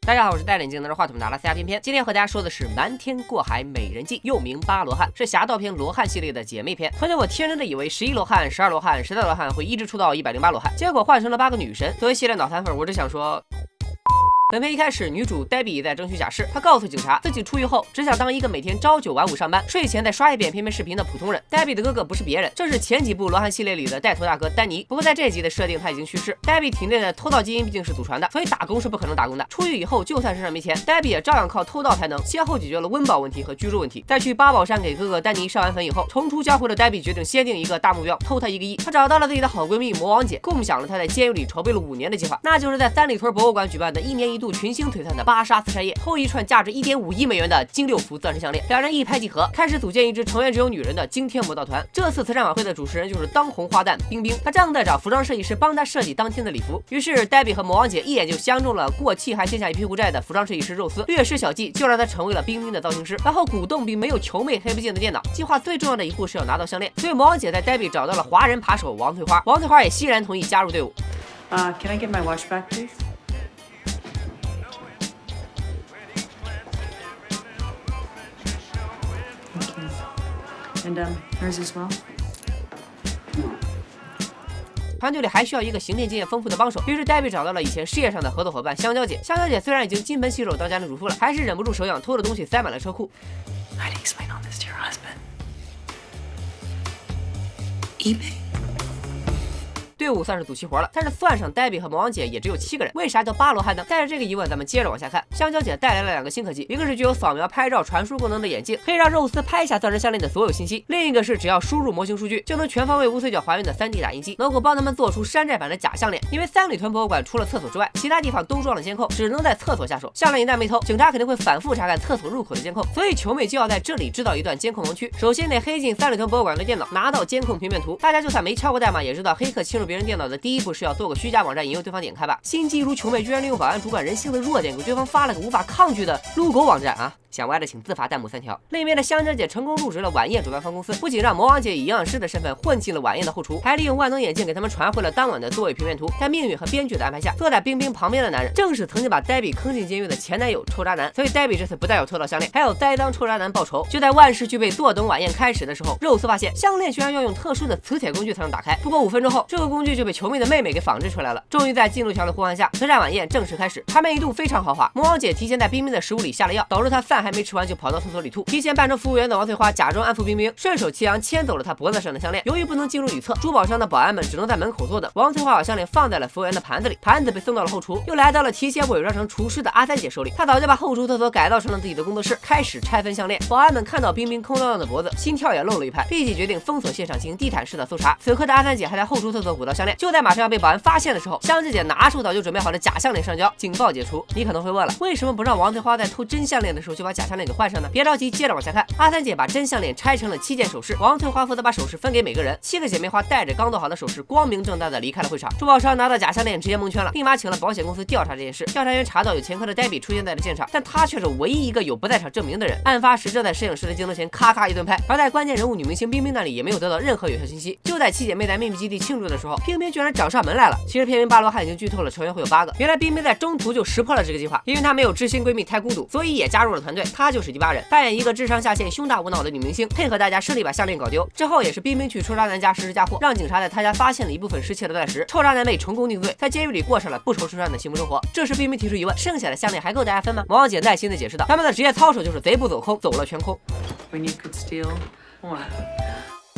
大家好，我是戴眼镜拿着话筒的阿拉斯加偏偏。今天和大家说的是《瞒天过海美人计》，又名巴罗汉，是侠盗片罗汉系列的姐妹篇。曾经我天真的以为11罗汉、12罗汉、13罗汉会一直出到108罗汉，结果换成了8个女神。作为系列脑残粉，我只想说。本片一开始，女主黛比在争取假释。她告诉警察，自己出狱后只想当一个每天朝9晚5上班，睡前再刷一遍片片视频的普通人。黛比的哥哥不是别人，正是前几部罗汉系列里的带头大哥丹尼。不过在这集的设定他已经去世。黛比体内的偷盗基因毕竟是祖传的，所以打工是不可能打工的。出狱以后，就算身上没钱，黛比也照样靠偷盗才能。先后解决了温饱问题和居住问题。在去八宝山给哥哥丹尼上完坟以后，重出江湖的黛比决定先定一个大目标，偷他1个亿。她找到了自己的好闺蜜魔王姐，共享了她在监狱里筹备了5年的计划，那就是在三里屯博物馆举办的1年1度群星璀璨的芭莎刺杀夜，偷一串价值1.5亿美元的金6福钻石项链。两人一拍即合，开始组建一支成员只有女人的惊天魔盗团。这次慈善晚会的主持人就是当红花旦冰冰，她正在找服装设计师帮她设计当天的礼服。于是黛比和魔王姐一眼就相中了过气还欠下一屁股债的服装设计师肉丝，略施小计就让她成为了冰冰的造型师，然后鼓动并没有球妹黑不见的电脑。计划最重要的一步是要拿到项链，所以魔王姐在黛比找到了华人扒手王翠花，王翠花也欣然同意加入队伍。Can I get my watch back, please? And hers as well. 团队里还需要一个刑侦经验丰富的帮手，于是黛比找到了以前事业上的合作伙伴香蕉姐。香蕉姐虽然已经金盆洗手当家庭主妇了，还是忍不住手痒，偷的东西塞满了车库。How do you explain all this to your husband? eBay. 队伍算是组齐活了，但是算上黛比和魔王姐也只有7个人，为啥叫巴罗汉呢？带着这个疑问，咱们接着往下看。香蕉姐带来了2个新科技，一个是具有扫描拍照传输功能的眼镜，可以让肉丝拍下钻石项链的所有信息；另一个是只要输入模型数据，就能全方位无死角还原的3D 打印机，能够帮他们做出山寨版的假项链。因为三里屯博物馆除了厕所之外，其他地方都装了监控，只能在厕所下手。项链一旦没偷，警察肯定会反复查看厕所入口的监控，所以球妹就要在这里制造一段监控盲区。首先得黑进三里屯博物馆的电脑，拿到监控平面图。大家就算没敲过代码，也知道黑客侵入别人电脑的第一步是要做个虚假网站引诱对方点开吧。心机如球妹居然利用保安主管人性的弱点，给对方发了个无法抗拒的撸狗网站啊！想歪的请自罚弹幕3条。另一边的香蕉姐成功入职了晚宴主办方公司，不仅让魔王姐以营养师的身份混进了晚宴的后厨，还利用万能眼镜给他们传回了当晚的座位平面图。在命运和编剧的安排下，坐在冰冰旁边的男人正是曾经把黛比坑进监狱的前男友臭渣男。所以黛比这次不但要偷到项链，还要栽赃臭渣男报仇。就在万事俱备坐等晚宴开始的时候，肉丝发现项链居然要用特殊的磁铁工具才能打开。不过5分钟后，这个工具就被球妹的妹妹给仿制出来了。终于在进度条的呼唤下，慈善晚宴正式开始。场面一度非常豪华。魔王姐提前在冰冰的食物里下了药，导致她饭还没吃完就跑到厕所里吐。提前扮成服务员的王翠花假装安抚冰冰，顺手牵羊牵走了她脖子上的项链。由于不能进入女厕，珠宝商的保安们只能在门口坐等。王翠花把项链放在了服务员的盘子里，盘子被送到了后厨，又来到了提前伪装成厨师的阿三姐手里。她早就把后厨厕所改造成了自己的工作室，开始拆分项链。保安们看到冰冰空荡荡的脖子，心跳也漏了一拍，立即决定封锁现场进行地毯式的搜查。此刻的阿三姐还在后厨厕所鼓捣项链，就在马上要被保安发现的时候，香蕉姐拿出早就准备好的假项链上交，警报解除。你可能会问了，为什么不让王翠花在偷真项链的时候就把假项链给换上呢？别着急，接着往下看。阿三姐把真项链拆成了7件首饰，王翠花负责把首饰分给每个人。7个姐妹花带着刚做好的首饰，光明正大的离开了会场。珠宝商拿到假项链直接蒙圈了，立马请了保险公司调查这件事。调查员查到有前科的黛比出现在了现场，但她却是唯一一个有不在场证明的人。案发时正在摄影师的镜头前咔咔一顿拍，而在关键人物女明星冰冰那里也没有得到任何有效信息。就在7姐妹在秘密基地庆祝的时候，冰冰居然找上门来了。其实片名巴罗汉已经剧透了，成员会有8个。原来冰冰在中途就识破了这个计划，因为她没有知心闺蜜太孤独，所以也加入了团队。她就是第8人，扮演一个智商下线、胸大无脑的女明星，配合大家顺利把项链搞丢。之后也是冰冰去臭渣男家实施嫁祸，让警察在他家发现了一部分失窃的钻石。臭渣男被成功定罪，在监狱里过上了不愁吃穿的幸福生活。这时冰冰提出疑问：剩下的项链还够大家分吗？魔王姐耐心的解释道：他们的职业操守就是贼不走空，走了全空。When you could steal one.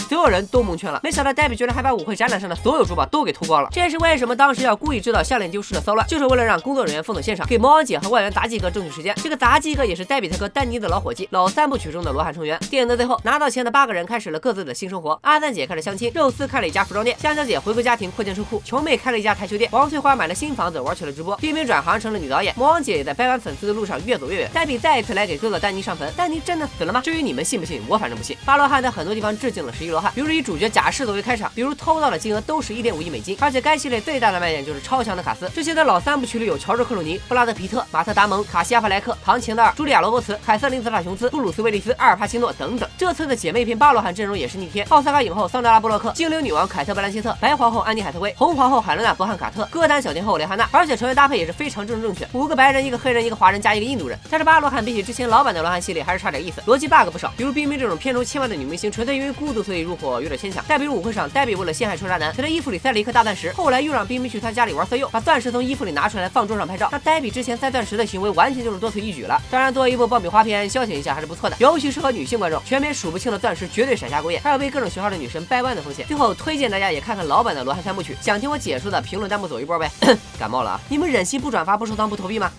所有人都蒙圈了，没想到黛比居然还把舞会展览上的所有珠宝都给偷光了。这也是为什么当时要故意制造项链丢失的骚乱，就是为了让工作人员封锁现场，给魔王姐和外援杂技哥争取时间。这个杂技哥也是黛比他哥丹尼的老伙计，老3部曲中的罗汉成员。电影的最后，拿到钱的8个人开始了各自的新生活。阿三姐开始相亲，肉丝开了一家服装店，香蕉姐回归家庭扩建车库，球妹开了一家台球店，王翠花买了新房子玩起了直播，冰冰转行成了女导演，魔王姐也在掰弯粉丝的路上越走越远。黛比再一次来给哥哥丹尼上坟，丹尼真的死了吗？至于你们信不信，我反正不信。巴罗汉在很多地方致敬了11罗罗汉，比如以主角假释作为开场，比如偷盗的金额都是1.5亿美金，而且该系列最大的卖点就是超强的卡司。之前的老3部曲里有乔治·克鲁尼、布拉德·皮特、马特·达蒙、卡西·阿弗莱克、唐·钱德尔、茱莉亚·罗伯茨、凯瑟琳·泽塔琼斯、布鲁斯·威利斯、阿尔·帕西诺等等。这次的姐妹篇巴罗汉阵容也是逆天，奥斯卡影后桑德拉·布洛克、精灵女王凯特·布兰切特、白皇后安妮·海瑟薇、红皇后海伦娜·伯汉卡特、歌坛小天后蕾哈娜，而且成员搭配也是非常正确，5个白人、1个黑人、1个华人加1个印度人。但是巴罗汉比起之前老版的罗汉系列还是差点意思，逻辑 bug 不少，比如冰冰这种片酬千万的女明星，纯粹因为孤独所以入伙有点牵强。再比如舞会上黛比为了陷害臭渣男，在他衣服里塞了一颗大钻石，后来又让冰冰去他家里玩色诱，把钻石从衣服里拿出来放桌上拍照，那黛比之前塞钻石的行为完全就是多此一举了。当然，作为一部爆米花片，消遣一下还是不错的，尤其适合女性观众。全篇数不清的钻石绝对闪瞎狗眼，还有被各种型号的女神掰弯的风险。最后推荐大家也看看老版的罗汉3部曲，想听我解说的评论弹幕走一波呗。感冒了啊，你们忍心不转发、不收藏、不投币吗？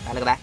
拜了个拜。